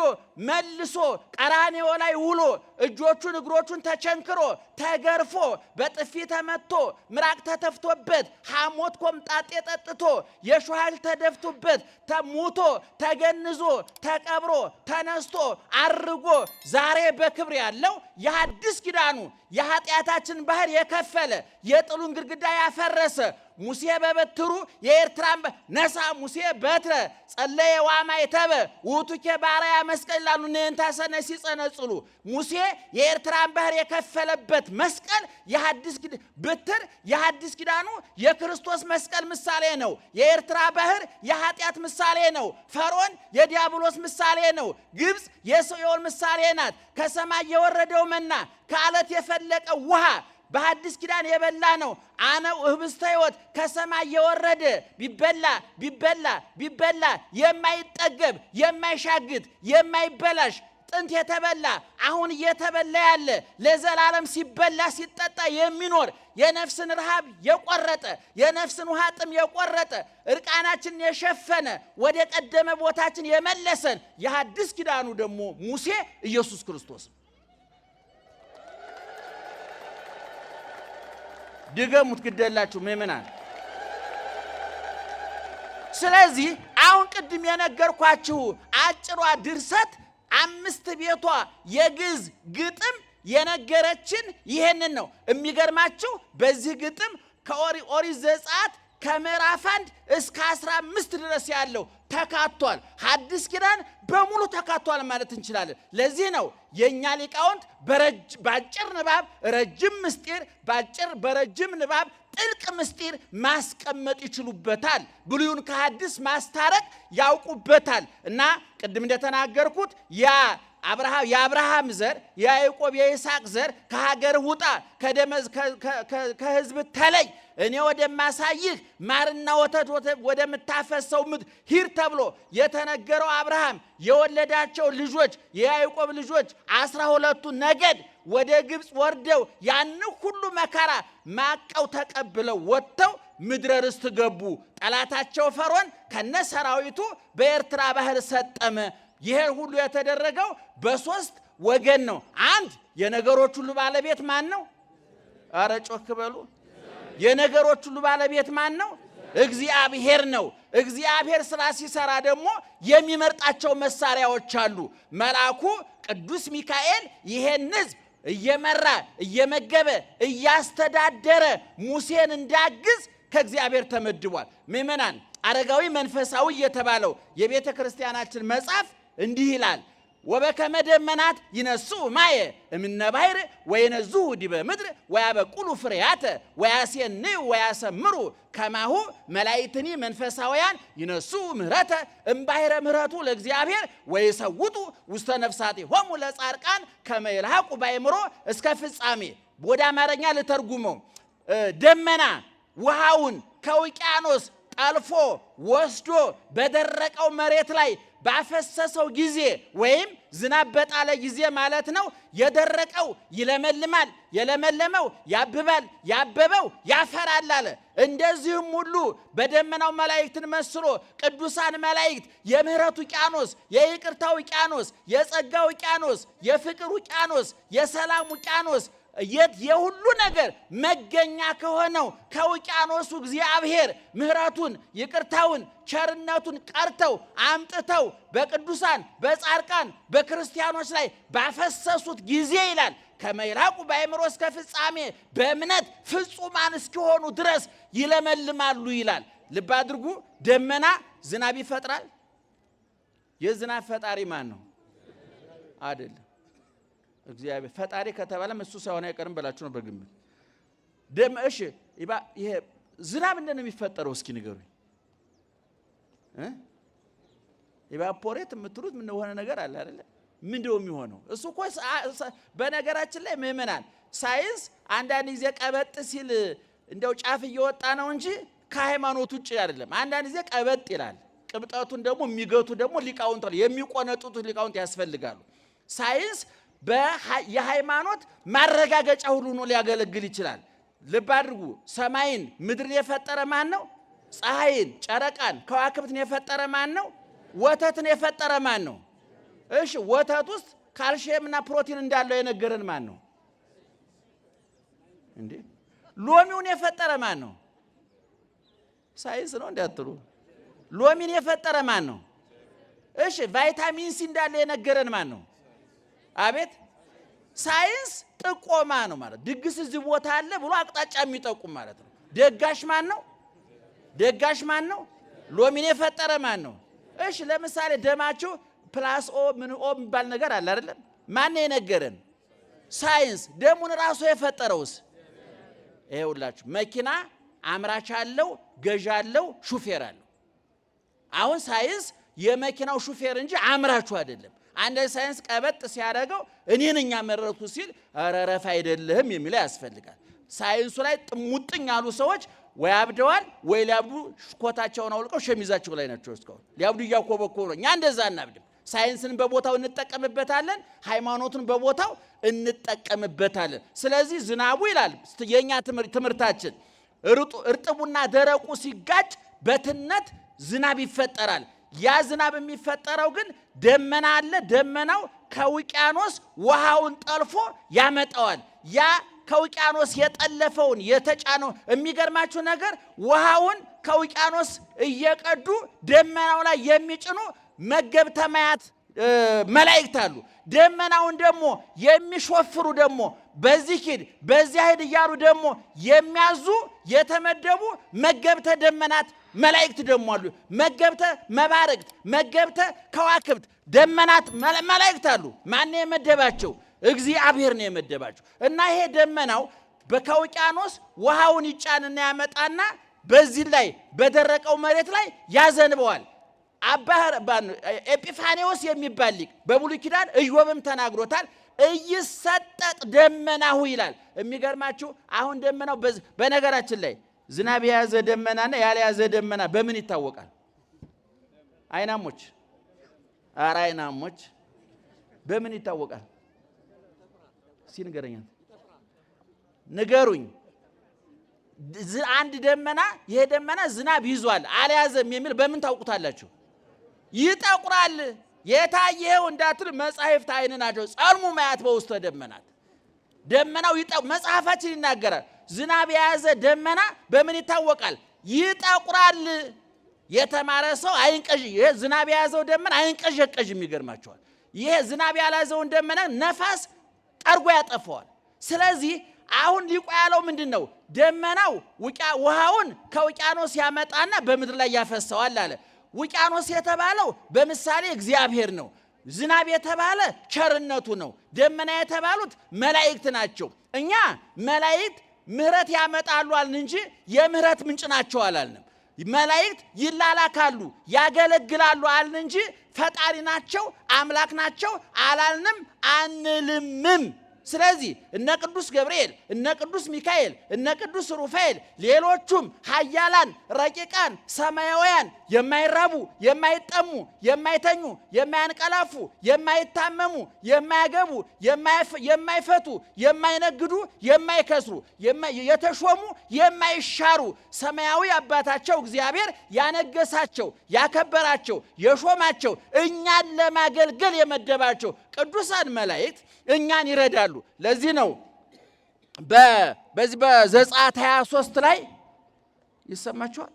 መልሶ ቀራንዮ ላይ ውሎ እጆቹን እግሮቹን ተቸንክሮ ተገርፎ በጥፊ ተመቶ ምራቅ ተተፍቶበት ሐሞት ኮምጣጤ ጠጥቶ የሾሃል ተደፍቶበት ተሙቶ ተገንዞ ተቀብሮ ተነስቶ አርጎ ዛሬ በክብር ያለው የሐዲስ ኪዳኑ የኃጢአታችን ባህር የከፈለ የጥሉን ግድግዳ ያፈረሰ ሙሴ በበትሩ የኤርትራን ነሳ ሙሴ በትረ ጸለየ ዋማይተበ ውቱኬ ባሪያ መስቀል ላሉ ነንታሰነ ሲጸነጽሉ ሙሴ የኤርትራን ባህር የከፈለበት መስቀል የሐዲስ ኪዳን በትር የሐዲስ ኪዳኑ የክርስቶስ መስቀል ምሳሌ ነው። የኤርትራ ባህር የኃጢአት ምሳሌ ነው። ፈርዖን የዲያብሎስ ምሳሌ ነው። ግብፅ የሲኦል ምሳሌ ናት። ከሰማይ የወረደው መና ከአለት የፈለቀው ውሃ በሐዲስ ኪዳን የበላ ነው። አነው ህብስተ ሕይወት ከሰማይ የወረደ ቢበላ የማይጠገብ የማይሻግት የማይበላሽ ጥንት የተበላ አሁን እየተበላ ያለ ለዘላለም ሲበላ ሲጠጣ የሚኖር የነፍስን ረሃብ የቆረጠ የነፍስን ውሃ ጥም የቆረጠ እርቃናችን የሸፈነ ወደ ቀደመ ቦታችን የመለሰን የሐዲስ ኪዳኑ ደግሞ ሙሴ ኢየሱስ ክርስቶስ። ድገሙት ግደላችሁ ምእመናን። ስለዚህ አሁን ቅድም የነገርኳችሁ አጭሯ ድርሰት 5 ቤቷ የግዕዝ ግጥም የነገረችን ይሄንን ነው። የሚገርማችሁ በዚህ ግጥም ከኦሪት ዘጸአት ከምዕራፍ 1 እስከ 15 ድረስ ያለው ተካቷል። ሐዲስ ኪዳን በሙሉ ተካቷል ማለት እንችላለን። ለዚህ ነው የኛ ሊቃውንት ባጭር ንባብ ረጅም ምስጢር በረጅም ንባብ ጥልቅ ምስጢር ማስቀመጥ ይችሉበታል። ብሉይን ከሐዲስ ማስታረቅ ያውቁበታል። እና ቅድም እንደተናገርኩት የአብርሃም ዘር የያዕቆብ የይስሐቅ ዘር ከሀገር ውጣ ከሕዝብ ተለይ እኔ ወደማሳይህ ማርና ወተት ወደምታፈሰው ምድር ሂድ ተብሎ የተነገረው አብርሃም የወለዳቸው ልጆች የያዕቆብ ልጆች 12ቱ ነገድ ወደ ግብፅ ወርደው ያን ሁሉ መከራ ማቀው ተቀብለው ወጥተው ምድረ ርስት ገቡ። ጠላታቸው ፈርዖን ከነሰራዊቱ በኤርትራ ባህር ሰጠመ። ይሄ ሁሉ የተደረገው በ3 ወገን ነው። አንድ የነገሮች ሁሉ ባለቤት ማን ነው? አረ ጮክ በሉ። የነገሮች ሁሉ ባለቤት ማን ነው? እግዚአብሔር ነው። እግዚአብሔር ስራ ሲሰራ ደግሞ የሚመርጣቸው መሳሪያዎች አሉ። መልአኩ ቅዱስ ሚካኤል ይሄን ሕዝብ እየመራ እየመገበ እያስተዳደረ ሙሴን እንዳግዝ ከእግዚአብሔር ተመድቧል። ምእመናን አረጋዊ መንፈሳዊ የተባለው የቤተ ክርስቲያናችን መጽሐፍ እንዲህ ይላል። ወበከመ ደመናት ይነሱ ማየ እምነ ባሕር ወይነዝሁ ዲበ ምድር ወያበቁሉ ፍሬያተ ወያሴንዩ ወያሰምሩ ከማሁ መላእክትኒ መንፈሳውያን ይነሱ ምህረተ እምባሕረ ምህረቱ ለእግዚአብሔር ወይሰውጡ ውስተ ነፍሳቲሆሙ ለጻድቃን ከመ ይልሐቁ በአእምሮ እስከ ፍጻሜ። ወደ አማርኛ ልተርጉመው። ደመና ውሃውን ከውቅያኖስ ጠልፎ ወስዶ በደረቀው መሬት ላይ ባፈሰሰው ጊዜ ወይም ዝናብ በጣለ ጊዜ ማለት ነው። የደረቀው ይለመልማል፣ የለመለመው ያብባል፣ ያበበው ያፈራል አለ። እንደዚህም ሁሉ በደመናው መላእክትን መስሎ ቅዱሳን መላእክት የምህረት ውቅያኖስ፣ የይቅርታ ውቅያኖስ፣ የጸጋ ውቅያኖስ፣ የፍቅር ውቅያኖስ፣ የሰላም ውቅያኖስ የሁሉ ነገር መገኛ ከሆነው ከውቅያኖሱ እግዚአብሔር ምህረቱን፣ ይቅርታውን፣ ቸርነቱን ቀርተው አምጥተው በቅዱሳን በጻድቃን በክርስቲያኖች ላይ ባፈሰሱት ጊዜ ይላል ከመ ይልሐቁ በአእምሮ እስከ ፍጻሜ በእምነት ፍጹማን እስኪሆኑ ድረስ ይለመልማሉ ይላል። ልብ አድርጉ። ደመና ዝናብ ይፈጥራል። የዝናብ ፈጣሪ ማን ነው? አይደለም እግዚአብሔር። ፈጣሪ ከተባለም እሱ ሳይሆን አይቀርም ብላችሁ ነው በግምት። እሺ ይሄ ዝናብ እንደምን የሚፈጠረው እስኪ ንገሩኝ። ኢቫፖሬት የምትሉት ምን ሆነ ነገር አለ አይደለ? ምንድነው የሚሆነው? እሱ እኮ በነገራችን ላይ ምእመናን ሳይንስ አንዳንድ ጊዜ ቀበጥ ሲል እንደው ጫፍ እየወጣ ነው እንጂ ከሃይማኖት ውጭ አይደለም። አንዳንድ ጊዜ ቀበጥ ይላል። ቅብጠቱን ደግሞ የሚገቱ ደግሞ ሊቃውንት የሚቆነጡት ሊቃውንት ያስፈልጋሉ። ሳይንስ የሃይማኖት ማረጋገጫ ሁሉ ነው ሊያገለግል ይችላል። ልብ አድርጉ። ሰማይን ምድርን የፈጠረ ማን ነው? ፀሐይን፣ ጨረቃን፣ ከዋክብትን የፈጠረ ማን ነው? ወተትን የፈጠረ ማን ነው? እሺ ወተት ውስጥ ካልሲየምና ፕሮቲን እንዳለው የነገረን ማን ነው እንዴ? ሎሚውን የፈጠረ ማን ነው? ሳይንስ ነው እንዳትሉ። ሎሚን የፈጠረ ማን ነው? እሺ ቫይታሚን ሲ እንዳለ የነገረን ማን ነው? አቤት ሳይንስ ጥቆማ ነው ማለት። ድግስ እዚህ ቦታ አለ ብሎ አቅጣጫ የሚጠቁም ማለት ነው። ደጋሽ ማን ነው? ደጋሽ ማን ነው? ሎሚን የፈጠረ ማን ነው? እሺ ለምሳሌ ደማችሁ ፕላስ ኦ ምን ኦ የሚባል ነገር አለ አይደለም? ማን ነው የነገረን? ሳይንስ። ደሙን ራሱ የፈጠረውስ? ይኸውላችሁ መኪና አምራች አለው፣ ገዥ አለው፣ ሹፌር አለው። አሁን ሳይንስ የመኪናው ሹፌር እንጂ አምራቹ አይደለም። አንድ ሳይንስ ቀበጥ ሲያደርገው እኔ ነኝ ያመረኩ ሲል አረረፍ አይደለም የሚለው ያስፈልጋል። ሳይንሱ ላይ ጥሙጥኝ ያሉ ሰዎች ወይ አብደዋል ወይ ሊያብዱ ኮታቸውን አውልቀው ሸሚዛቸው ላይ ናቸው። እስካሁን ሊያብዱ እያኮበኮቡ ነው። እኛ እንደዛ እናብድም። ሳይንስን በቦታው እንጠቀምበታለን፣ ሃይማኖትን በቦታው እንጠቀምበታለን። ስለዚህ ዝናቡ ይላል የኛ ትምህርታችን እርጥቡና ደረቁ ሲጋጭ በትነት ዝናብ ይፈጠራል። ያ ዝናብ የሚፈጠረው ግን ደመና አለ። ደመናው ከውቅያኖስ ውሃውን ጠልፎ ያመጣዋል። ያ ከውቅያኖስ የጠለፈውን የተጫነው የሚገርማችሁ ነገር ውሃውን ከውቅያኖስ እየቀዱ ደመናው ላይ የሚጭኑ መገብተ ማያት መላእክት አሉ። ደመናውን ደግሞ የሚሾፍሩ ደግሞ በዚህ ሂድ በዚያ ሂድ እያሉ ደግሞ የሚያዙ የተመደቡ መገብተ ደመናት መላእክት ደግሞ አሉ። መገብተ መባረቅት፣ መገብተ ከዋክብት ደመናት መላእክት አሉ። ማን ነው የመደባቸው? እግዚአብሔር ነው የመደባቸው። እና ይሄ ደመናው ከውቅያኖስ ውሃውን ይጫንና ያመጣና በዚህ ላይ በደረቀው መሬት ላይ ያዘንበዋል። ኤጲፋኔዎስ የሚባል ሊቅ በብሉይ ኪዳን ኢዮብም ተናግሮታል። እይሰጠጥ ደመናሁ ይላል። የሚገርማችሁ አሁን ደመናው በነገራችን ላይ ዝናብ የያዘ ደመናና ያልያዘ ደመና በምን ይታወቃል? አይናሞች፣ ኧረ አይናሞች በምን ይታወቃል? ሲንገረኛ ንገሩኝ። አንድ ደመና ይሄ ደመና ዝናብ ይዟል አልያዘም የሚል በምን ታውቁታላችሁ? ይጠቁራል። የታየው እንዳትል መጻሕፍት አይን ናቸው። ጸልሙ ማያት በውስተ ደመናት ደመናው መጽሐፋችን ይናገራል። ዝናብ የያዘ ደመና በምን ይታወቃል? ይጠቁራል። የተማረ ሰው አይንቀዥ። ይሄ ዝናብ የያዘው ደመና አይንቀዥ የሚገርማቸዋል። ይሄ ዝናብ ያላዘውን ደመና ነፋስ ጠርጎ ያጠፋዋል። ስለዚህ አሁን ሊቁ ያለው ምንድን ነው? ደመናው ውሃውን ከውቅያኖስ ያመጣና በምድር ላይ ያፈሰዋል አለ። ውቅያኖስ የተባለው በምሳሌ እግዚአብሔር ነው። ዝናብ የተባለ ቸርነቱ ነው። ደመና የተባሉት መላእክት ናቸው። እኛ መላእክት ምሕረት ያመጣሉ አልን እንጂ የምሕረት ምንጭ ናቸው አላልንም። መላእክት ይላላካሉ፣ ያገለግላሉ አልን እንጂ ፈጣሪ ናቸው፣ አምላክ ናቸው አላልንም አንልምም። ስለዚህ እነ ቅዱስ ገብርኤል፣ እነ ቅዱስ ሚካኤል፣ እነ ቅዱስ ሩፋኤል ሌሎቹም ኃያላን ረቂቃን ሰማያውያን የማይራቡ የማይጠሙ የማይተኙ የማያንቀላፉ የማይታመሙ የማያገቡ የማይፈቱ የማይነግዱ የማይከስሩ የተሾሙ የማይሻሩ ሰማያዊ አባታቸው እግዚአብሔር ያነገሳቸው ያከበራቸው የሾማቸው እኛን ለማገልገል የመደባቸው ቅዱሳን መላእክት እኛን ይረዳሉ። ለዚህ ነው በዚህ በዘጸአት 23 ላይ ይሰማችኋል።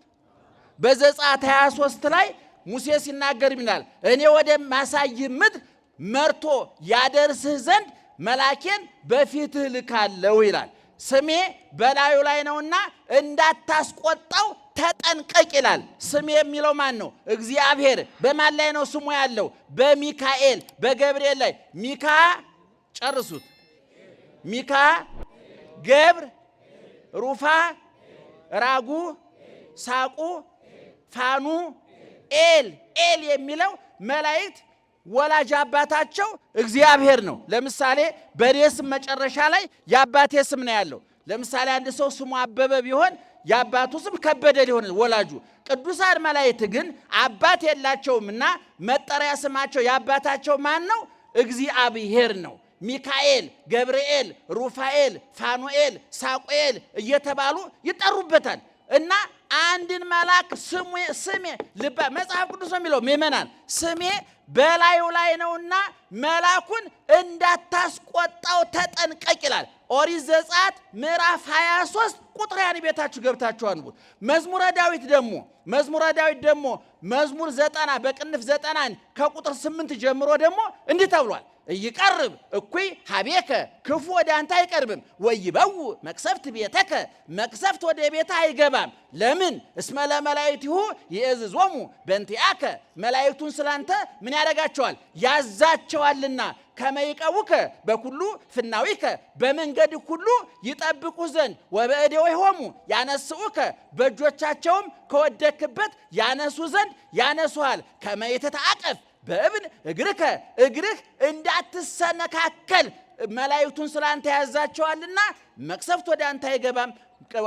በዘጸአት 23 ላይ ሙሴ ሲናገር ይላል እኔ ወደ ማሳይህ ምድር መርቶ ያደርስህ ዘንድ መላኬን በፊትህ ልካለሁ ይላል። ስሜ በላዩ ላይ ነውና እንዳታስቆጣው ተጠንቀቅ ይላል። ስሜ የሚለው ማን ነው? እግዚአብሔር። በማን ላይ ነው ስሙ ያለው? በሚካኤል በገብርኤል ላይ። ሚካ ጨርሱት። ሚካ፣ ገብር፣ ሩፋ፣ ራጉ፣ ሳቁ፣ ፋኑ፣ ኤል የሚለው መላእክት ወላጅ አባታቸው እግዚአብሔር ነው። ለምሳሌ በኔ ስም መጨረሻ ላይ የአባቴ ስም ነው ያለው። ለምሳሌ አንድ ሰው ስሙ አበበ ቢሆን የአባቱ ስም ከበደ ሊሆን ወላጁ። ቅዱሳን መላእክት ግን አባት የላቸውምና መጠሪያ ስማቸው የአባታቸው ማን ነው? እግዚአብሔር ነው። ሚካኤል፣ ገብርኤል፣ ሩፋኤል፣ ፋኑኤል፣ ሳቁኤል እየተባሉ ይጠሩበታል። እና አንድን መልአክ ስሜ መጽሐፍ ቅዱስ ነው የሚለው ምእመናን ስሜ በላዩ ላይ ነውና መልአኩን እንዳታስቆጣው ተጠንቀቅ ይላል። ኦሪት ዘጸአት ምዕራፍ 23 ቁጥር ያን ቤታችሁ ገብታችሁ አንቡት። መዝሙረ ዳዊት ደግሞ መዝሙር 90 በቅንፍ 90 ከቁጥር 8 ጀምሮ ደግሞ እንዲህ ተብሏል። ይቀርብ እኩይ ሀቤከ ክፉ ወደ አንተ አይቀርብም፣ ወይበው መቅሰፍት ቤተከ መቅሰፍት ወደ ቤተ አይገባም። ለምን? እስመ ለመላእክቲሁ ይእዝዞሙ በእንቲአከ መላእክቱን ስላንተ ምን ያደርጋቸዋል? ያዛቸዋልና። ከመይቀቡከ በኩሉ ፍናዊከ በመንገድ ሁሉ ይጠብቁ ዘንድ ወበእዴሆሙ ያነስኡከ በእጆቻቸውም ከወደክበት ያነሱ ዘንድ ያነሱሃል። ከመይተታቀፍ በእብን እግርህ እንዳትሰነካከል መላእክቱን ስላንተ ያዛቸዋልና መቅሰፍት ወደ አንተ አይገባም፣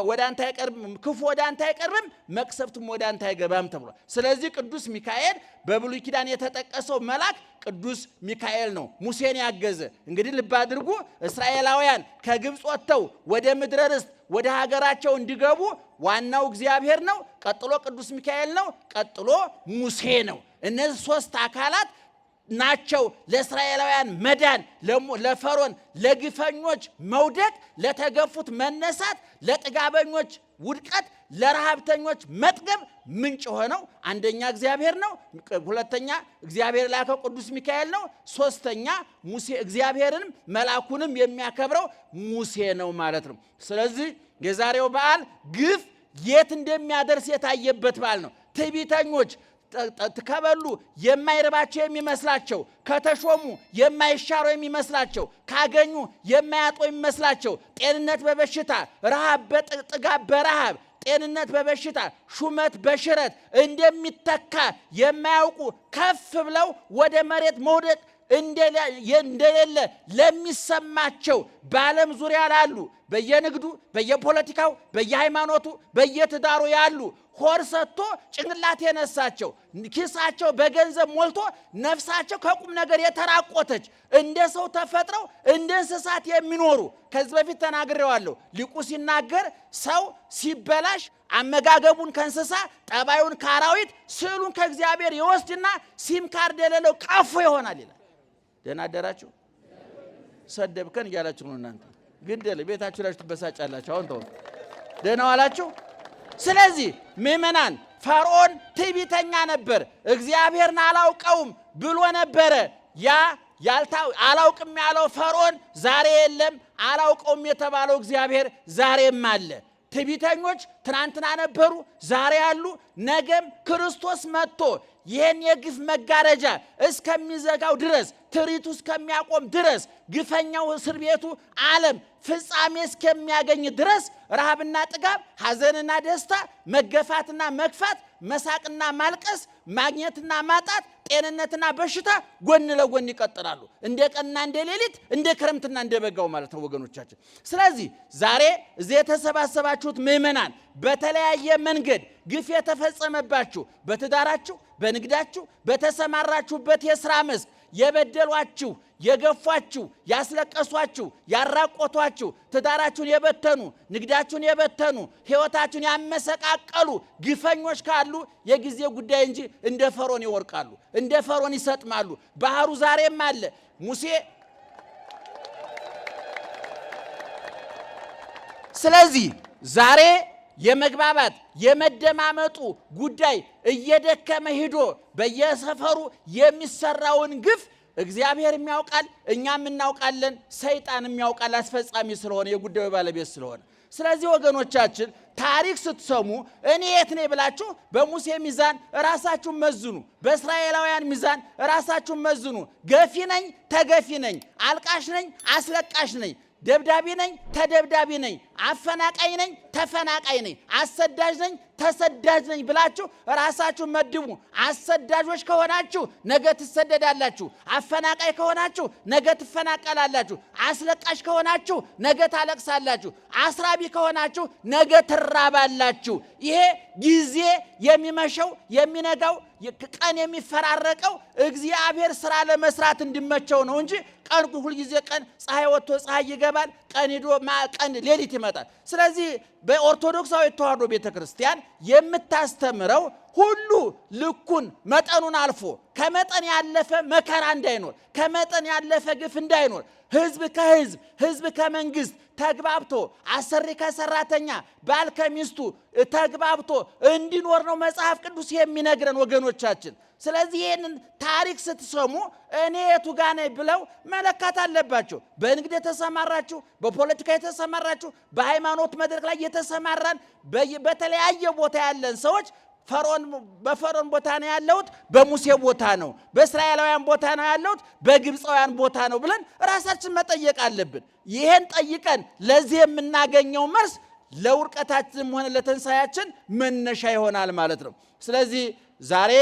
ወደ አንተ አይቀርብም፣ ክፉ ወደ አንተ አይቀርብም፣ መቅሰፍትም ወደ አንተ አይገባም ተብሏል። ስለዚህ ቅዱስ ሚካኤል በብሉይ ኪዳን የተጠቀሰው መልአክ ቅዱስ ሚካኤል ነው፣ ሙሴን ያገዘ። እንግዲህ ልብ አድርጉ፣ እስራኤላውያን ከግብፅ ወጥተው ወደ ምድረ ርስት ወደ ሀገራቸው እንዲገቡ ዋናው እግዚአብሔር ነው፣ ቀጥሎ ቅዱስ ሚካኤል ነው፣ ቀጥሎ ሙሴ ነው። እነዚህ ሶስት አካላት ናቸው ለእስራኤላውያን መዳን፣ ለፈርዖን ለግፈኞች መውደቅ፣ ለተገፉት መነሳት፣ ለጥጋበኞች ውድቀት፣ ለረሃብተኞች መጥገብ ምንጭ ሆነው አንደኛ እግዚአብሔር ነው፣ ሁለተኛ እግዚአብሔር ላከው ቅዱስ ሚካኤል ነው፣ ሶስተኛ ሙሴ እግዚአብሔርንም መልአኩንም የሚያከብረው ሙሴ ነው ማለት ነው። ስለዚህ የዛሬው በዓል ግፍ የት እንደሚያደርስ የታየበት በዓል ነው። ትዕቢተኞች ከበሉ የማይረባቸው የሚመስላቸው፣ ከተሾሙ የማይሻሩ የሚመስላቸው፣ ካገኙ የማያጡ የሚመስላቸው፣ ጤንነት በበሽታ ረሃብ በጥጋብ በረሃብ ጤንነት በበሽታ ሹመት በሽረት እንደሚተካ የማያውቁ ከፍ ብለው ወደ መሬት መውደቅ እንደሌለ ለሚሰማቸው በዓለም ዙሪያ ላሉ በየንግዱ በየፖለቲካው በየሃይማኖቱ በየትዳሩ ያሉ ሆር ሰጥቶ ጭንቅላት የነሳቸው ኪሳቸው በገንዘብ ሞልቶ ነፍሳቸው ከቁም ነገር የተራቆተች እንደ ሰው ተፈጥረው እንደ እንስሳት የሚኖሩ ከዚህ በፊት ተናግሬዋለሁ። ሊቁ ሲናገር ሰው ሲበላሽ አመጋገቡን ከእንስሳ ጠባዩን ከአራዊት ስዕሉን ከእግዚአብሔር ይወስድና ሲም ካርድ የሌለው ቀፎ ይሆናል ይላል። ደህና አደራችሁ። ሰደብከን እያላችሁ ነው እናንተ ግደል ቤታችሁ ላይ ትበሳጫላችሁ። አሁን ተው ደህና ዋላችሁ። ስለዚህ ምእመናን ፈርዖን ትዕቢተኛ ነበር። እግዚአብሔርን አላውቀውም ብሎ ነበረ። ያ አላውቅም ያለው ፈርዖን ዛሬ የለም። አላውቀውም የተባለው እግዚአብሔር ዛሬም አለ። ትዕቢተኞች ትናንትና ነበሩ፣ ዛሬ አሉ፣ ነገም ክርስቶስ መጥቶ ይህን የግፍ መጋረጃ እስከሚዘጋው ድረስ ትርኢቱ እስከሚያቆም ድረስ ግፈኛው እስር ቤቱ ዓለም ፍጻሜ እስከሚያገኝ ድረስ ረሃብና ጥጋብ፣ ሐዘንና ደስታ፣ መገፋትና መግፋት፣ መሳቅና ማልቀስ፣ ማግኘትና ማጣት፣ ጤንነትና በሽታ ጎን ለጎን ይቀጥላሉ። እንደ ቀንና እንደ ሌሊት፣ እንደ ክረምትና እንደ በጋው ማለት ነው ወገኖቻችን። ስለዚህ ዛሬ እዚህ የተሰባሰባችሁት ምእመናን በተለያየ መንገድ ግፍ የተፈጸመባችሁ በትዳራችሁ፣ በንግዳችሁ፣ በተሰማራችሁበት የሥራ መስክ የበደሏችሁ፣ የገፏችሁ፣ ያስለቀሷችሁ፣ ያራቆቷችሁ፣ ትዳራችሁን የበተኑ፣ ንግዳችሁን የበተኑ፣ ሕይወታችሁን ያመሰቃቀሉ ግፈኞች ካሉ የጊዜ ጉዳይ እንጂ እንደ ፈርዖን ይወርቃሉ፣ እንደ ፈርዖን ይሰጥማሉ። ባህሩ ዛሬም አለ። ሙሴ ስለዚህ ዛሬ የመግባባት የመደማመጡ ጉዳይ እየደከመ ሄዶ በየሰፈሩ የሚሰራውን ግፍ እግዚአብሔር የሚያውቃል፣ እኛም እናውቃለን፣ ሰይጣን የሚያውቃል፣ አስፈጻሚ ስለሆነ የጉዳዩ ባለቤት ስለሆነ። ስለዚህ ወገኖቻችን ታሪክ ስትሰሙ እኔ የት ነኝ ብላችሁ በሙሴ ሚዛን ራሳችሁን መዝኑ፣ በእስራኤላውያን ሚዛን ራሳችሁን መዝኑ። ገፊ ነኝ፣ ተገፊ ነኝ፣ አልቃሽ ነኝ፣ አስለቃሽ ነኝ፣ ደብዳቢ ነኝ፣ ተደብዳቢ ነኝ፣ አፈናቃይ ነኝ፣ ተፈናቃይ ነኝ፣ አሰዳጅ ነኝ፣ ተሰዳጅ ነኝ ብላችሁ ራሳችሁ መድቡ። አሰዳጆች ከሆናችሁ ነገ ትሰደዳላችሁ። አፈናቃይ ከሆናችሁ ነገ ትፈናቀላላችሁ። አስለቃሽ ከሆናችሁ ነገ ታለቅሳላችሁ። አስራቢ ከሆናችሁ ነገ ትራባላችሁ። ይሄ ጊዜ የሚመሸው የሚነጋው ቀን የሚፈራረቀው እግዚአብሔር ስራ ለመስራት እንዲመቸው ነው እንጂ ቀን ሁልጊዜ ቀን ፀሐይ ወጥቶ ፀሐይ ይገባል፣ ቀን ሄዶ ቀን ሌሊት ይመጣል። ስለዚህ በኦርቶዶክሳዊ ተዋሕዶ ቤተክርስቲያን የምታስተምረው ሁሉ ልኩን መጠኑን አልፎ ከመጠን ያለፈ መከራ እንዳይኖር፣ ከመጠን ያለፈ ግፍ እንዳይኖር፣ ህዝብ ከህዝብ ህዝብ ከመንግስት ተግባብቶ አሰሪ ከሰራተኛ ባል ከሚስቱ ተግባብቶ እንዲኖር ነው መጽሐፍ ቅዱስ የሚነግረን ወገኖቻችን። ስለዚህ ይህንን ታሪክ ስትሰሙ እኔ የቱ ጋር ነኝ ብለው መለካት አለባቸው። በንግድ የተሰማራችሁ፣ በፖለቲካ የተሰማራችሁ፣ በሃይማኖት መድረክ ላይ የተሰማራን በተለያየ ቦታ ያለን ሰዎች በፈርዖን ቦታ ነው ያለሁት፣ በሙሴ ቦታ ነው፣ በእስራኤላውያን ቦታ ነው ያለሁት፣ በግብፃውያን ቦታ ነው ብለን ራሳችን መጠየቅ አለብን። ይሄን ጠይቀን ለዚህ የምናገኘው መልስ ለውርቀታችንም ሆነ ለትንሣኤያችን መነሻ ይሆናል ማለት ነው። ስለዚህ ዛሬ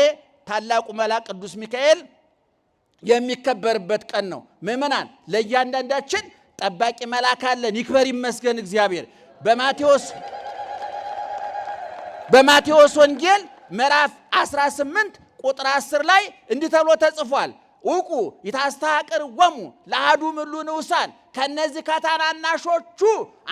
ታላቁ መልአክ ቅዱስ ሚካኤል የሚከበርበት ቀን ነው። ምእመናን ለእያንዳንዳችን ጠባቂ መልአክ አለን። ይክበር ይመስገን እግዚአብሔር። በማቴዎስ ወንጌል ምዕራፍ 18 ቁጥር 10 ላይ እንዲህ ተብሎ ተጽፏል። ውቁ ይታስተሐቅርዎሙ ለአሐዱ እምእሉ ንዑሳን፣ ከነዚህ ከታናናሾቹ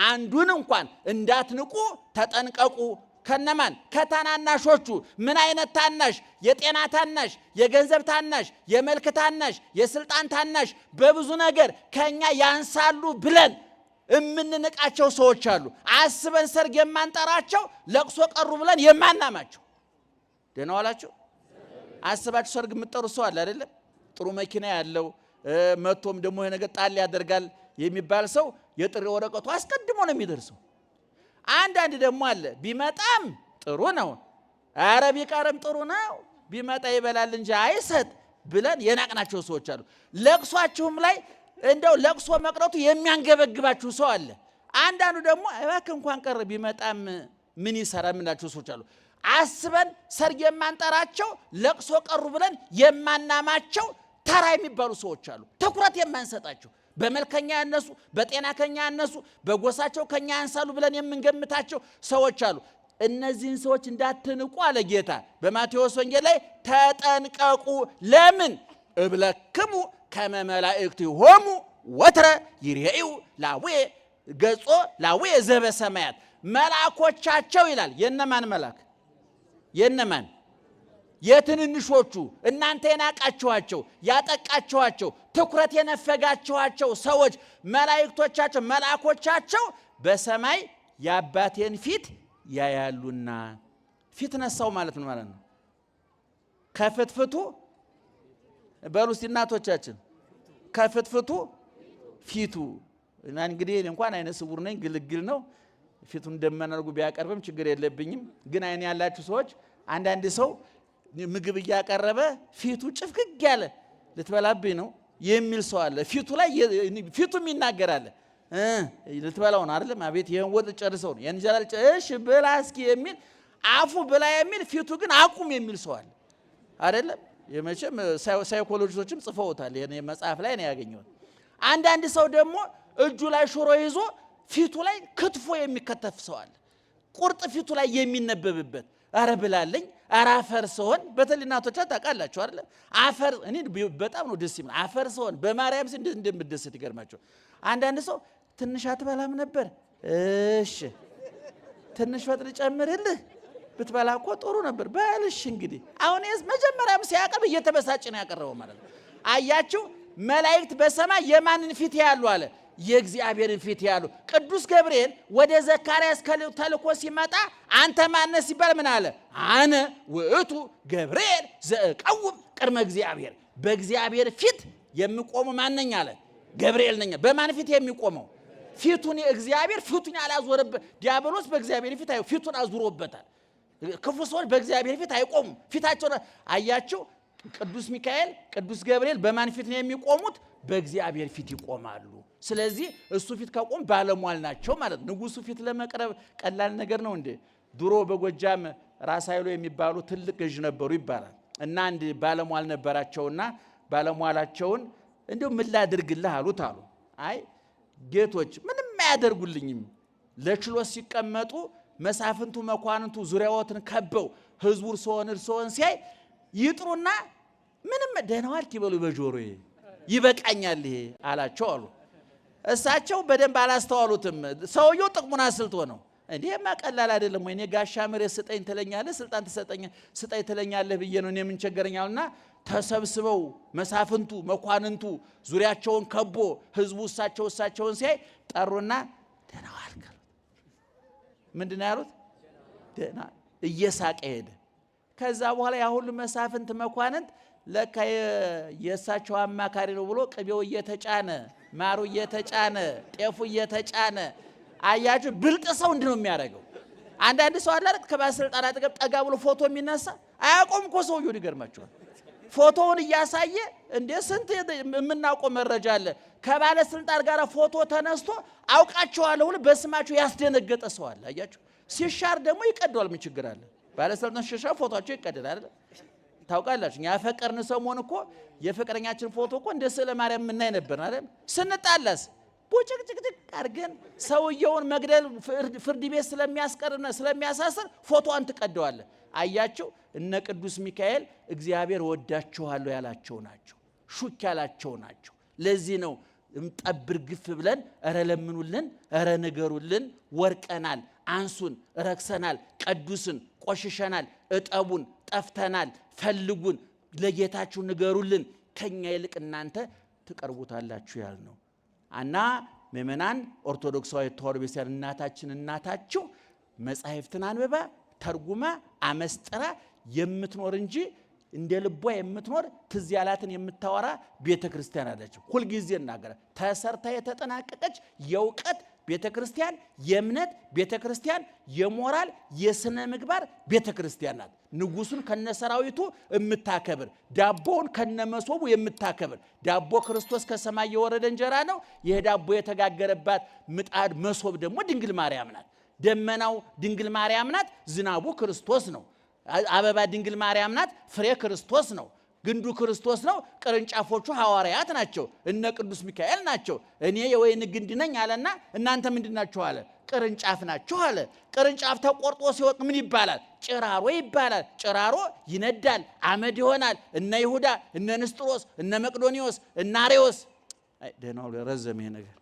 አንዱን እንኳን እንዳትንቁ ተጠንቀቁ። ከነማን? ከታናናሾቹ። ምን አይነት ታናሽ? የጤና ታናሽ፣ የገንዘብ ታናሽ፣ የመልክ ታናሽ፣ የስልጣን ታናሽ፣ በብዙ ነገር ከኛ ያንሳሉ ብለን እምንንቃቸው ሰዎች አሉ። አስበን ሰርግ የማንጠራቸው፣ ለቅሶ ቀሩ ብለን የማናማቸው። ደህና ዋላችሁ። አስባችሁ ሰርግ የምትጠሩ ሰው አለ አይደለም? ጥሩ መኪና ያለው መቶም ደግሞ ይሄ ነገር ጣል ያደርጋል የሚባል ሰው የጥሪ ወረቀቱ አስቀድሞ ነው የሚደርሰው። አንዳንድ ደግሞ አለ ቢመጣም ጥሩ ነው፣ ኧረ ቢቀርም ጥሩ ነው፣ ቢመጣ ይበላል እንጂ አይሰጥ ብለን የናቅናቸው ሰዎች አሉ። ለቅሷችሁም ላይ እንደው ለቅሶ መቅረቱ የሚያንገበግባችሁ ሰው አለ። አንዳንዱ ደግሞ እባክህ እንኳን ቀረ ቢመጣም ምን ይሰራ ምናቸው ሰዎች አሉ። አስበን ሰርግ የማንጠራቸው፣ ለቅሶ ቀሩ ብለን የማናማቸው ተራ የሚባሉ ሰዎች አሉ፣ ትኩረት የማንሰጣቸው በመልከኛ ያነሱ፣ በጤና ከኛ ያነሱ፣ በጎሳቸው ከኛ ያንሳሉ ብለን የምንገምታቸው ሰዎች አሉ። እነዚህን ሰዎች እንዳትንቁ አለ ጌታ በማቴዎስ ወንጌል ላይ ተጠንቀቁ። ለምን? እብለክሙ ከመ መላእክቲሆሙ ወትረ ይሬኡ ላዌ ገጾ ላዌ ዘበሰማያት። መልአኮቻቸው ይላል። የነማን መልአክ? የነማን? የትንንሾቹ እናንተ የናቃችኋቸው ያጠቃችኋቸው ትኩረት የነፈጋችኋቸው ሰዎች መላእክቶቻቸው መልአኮቻቸው በሰማይ የአባቴን ፊት ያያሉና። ፊት ነሳው ማለት ነው ማለት ነው። ከፍትፍቱ በሉ እስቲ እናቶቻችን፣ ከፍትፍቱ ፊቱ። እና እንግዲህ እንኳን አይነ ስውር ነኝ፣ ግልግል ነው። ፊቱን ደመና አድርጎ ቢያቀርብም ችግር የለብኝም። ግን አይን ያላችሁ ሰዎች አንዳንድ ሰው ምግብ እያቀረበ ፊቱ ጭፍግግ ያለ ልትበላብኝ ነው የሚል ሰው አለ። ፊቱ ላይ ፊቱም ይናገራል። ልትበላው ነው አይደለም? አቤት ይሄን ወጥ ጨርሰው ነው የእንጀራ እሺ ብላ እስኪ የሚል አፉ ብላ የሚል ፊቱ ግን አቁም የሚል ሰው አለ አይደለም? የመቼም ሳይኮሎጂስቶችም ጽፈውታል። የኔ መጽሐፍ ላይ ነው ያገኘሁት። አንዳንድ ሰው ደግሞ እጁ ላይ ሽሮ ይዞ ፊቱ ላይ ክትፎ የሚከተፍ ሰው አለ። ቁርጥ ፊቱ ላይ የሚነበብበት። አረ ብላለኝ፣ አረ አፈር ሰሆን። በተለይ እናቶቻ ታውቃላችሁ አይደል? አፈር እኔ በጣም ነው ደስ ይላል። አፈር ሰሆን በማርያም ስም እንደምደሰት ይገርማቸው። አንዳንድ ሰው ትንሽ አትበላም ነበር? እሺ ትንሽ ፈጥር ጨምርልህ ብትበላ እኮ ጥሩ ነበር። በልሽ እንግዲህ አሁን መጀመሪያም ሲያቀርብ እየተበሳጭ ነው ያቀረበው ማለት ነው። አያችሁ፣ መላእክት በሰማይ የማንን ፊት ያሉ አለ? የእግዚአብሔርን ፊት ያሉ። ቅዱስ ገብርኤል ወደ ዘካርያስ ተልኮ ሲመጣ አንተ ማነህ ሲባል ምን አለ? አነ ውእቱ ገብርኤል ዘእቀውም ቅድመ እግዚአብሔር። በእግዚአብሔር ፊት የምቆሙ ማነኝ አለ? ገብርኤል ነኝ። በማን ፊት የሚቆመው? ፊቱን እግዚአብሔር ፊቱን ያላዞረበት። ዲያብሎስ በእግዚአብሔር ፊት ፊቱን አዙሮበታል። ክፉ ሰዎች በእግዚአብሔር ፊት አይቆሙም። ፊታቸውን አያችሁ። ቅዱስ ሚካኤል፣ ቅዱስ ገብርኤል በማን ፊት ነው የሚቆሙት? በእግዚአብሔር ፊት ይቆማሉ። ስለዚህ እሱ ፊት ከቆም ባለሟል ናቸው ማለት ነው። ንጉሱ ፊት ለመቅረብ ቀላል ነገር ነው እንዴ? ድሮ በጎጃም ራስ ኃይሉ የሚባሉ ትልቅ ገዥ ነበሩ ይባላል። እና አንድ ባለሟል ነበራቸውና ባለሟላቸውን እንዴው ምን ላድርግልህ አሉት አሉ። አይ ጌቶች ምንም አያደርጉልኝም። ለችሎት ሲቀመጡ መሳፍንቱ መኳንንቱ ዙሪያዎትን ከበው ህዝቡ እርሶን ሲያይ ይጥሩና ምንም ደህና ዋልክ ይበሉ በጆሮዬ ይበቃኛል ይሄ አላቸው አሉ። እሳቸው በደንብ አላስተዋሉትም። ሰውየው ጥቅሙን አስልቶ ነው። እንዴማ ቀላል አይደለም ወይ? እኔ ጋሻ መሬት ስጠኝ ትለኛለህ፣ ስልጣን ስጠኝ ትለኛለህ ብዬ ነው እኔ ምን ቸገረኛልና ተሰብስበው መሳፍንቱ መኳንንቱ ዙሪያቸውን ከቦ ህዝቡ እሳቸውን ሲያይ ጠሩና ደህና ዋልክ። ምንድነው ያሉት? ደህና። እየሳቀ ሄደ። ከዛ በኋላ ያ ሁሉ መሳፍንት መኳንንት ለካ የእሳቸው አማካሪ ነው ብሎ ቅቤው እየተጫነ ማሩ እየተጫነ ጤፉ እየተጫነ አያችሁ። ብልጥ ሰው እንዲህ ነው የሚያደርገው። አንዳንድ ሰው አለ አይደል ከባለስልጣን አጠገብ ጠጋ ብሎ ፎቶ የሚነሳ አያቆም እኮ ሰውየው ይገርማቸዋል። ፎቶውን እያሳየ እንደ ስንት የምናውቀው መረጃ አለ። ከባለስልጣን ጋር ፎቶ ተነስቶ አውቃቸዋለሁ ብሎ በስማቸው ያስደነገጠ ሰው አለ። አያችሁ። ሲሻር ደግሞ ይቀደዋል። ምን ችግር አለ? ባለስልጣን ሲሻር ፎቶአቸው ይቀደል አይደል? ታውቃላችሁ። ያፈቀርን ሰሞን እኮ የፍቅረኛችን ፎቶ እኮ እንደ ስለ ማርያም የምናይ ነበር አይደል? ስንጣላስ ቡጭቅጭቅጭቅ አድርገን ሰውየውን መግደል ፍርድ ቤት ስለሚያስቀርና ስለሚያሳስር ፎቶዋን ትቀደዋለህ። አያችሁ። እነ ቅዱስ ሚካኤል እግዚአብሔር ወዳችኋለሁ ያላቸው ናቸው። ሹክ ያላቸው ናቸው። ለዚህ ነው ጠብር ግፍ ብለን እረ ለምኑልን፣ እረ ንገሩልን፣ ወርቀናል፣ አንሱን፣ ረክሰናል፣ ቅዱስን ቆሽሸናል፣ እጠቡን፣ ጠፍተናል፣ ፈልጉን፣ ለጌታችሁ ንገሩልን፣ ከኛ ይልቅ እናንተ ትቀርቡታላችሁ ያልነው እና ምእመናን ኦርቶዶክሳዊ ተዋሕዶ ቤተክርስቲያን እናታችሁ መጻሕፍትን አንብባ ተርጉማ አመስጥራ የምትኖር እንጂ እንደ ልቧ የምትኖር ትዝ ያላትን የምታወራ ቤተክርስቲያን አለችው። ሁል ጊዜ እናገራ ተሰርታ የተጠናቀቀች የእውቀት ቤተክርስቲያን፣ የእምነት ቤተክርስቲያን፣ የሞራል የሥነ ምግባር ቤተክርስቲያን ናት። ንጉሱን ከነሰራዊቱ የምታከብር፣ ዳቦውን ከነመሶቡ የምታከብር። ዳቦ ክርስቶስ ከሰማይ የወረደ እንጀራ ነው። ይሄ ዳቦ የተጋገረባት ምጣድ መሶብ ደግሞ ድንግል ማርያም ናት። ደመናው ድንግል ማርያም ናት። ዝናቡ ክርስቶስ ነው። አበባ ድንግል ማርያም ናት። ፍሬ ክርስቶስ ነው። ግንዱ ክርስቶስ ነው። ቅርንጫፎቹ ሐዋርያት ናቸው፣ እነ ቅዱስ ሚካኤል ናቸው። እኔ የወይን ግንድ ነኝ አለና እናንተ ምንድናችሁ አለ? ቅርንጫፍ ናችሁ አለ። ቅርንጫፍ ተቆርጦ ሲወጥ ምን ይባላል? ጭራሮ ይባላል። ጭራሮ ይነዳል፣ አመድ ይሆናል። እነ ይሁዳ፣ እነ ንስጥሮስ፣ እነ መቅዶኒዎስ፣ እነ አርዮስ። አይ ደህናው ረዘመ ይሄ ነገር።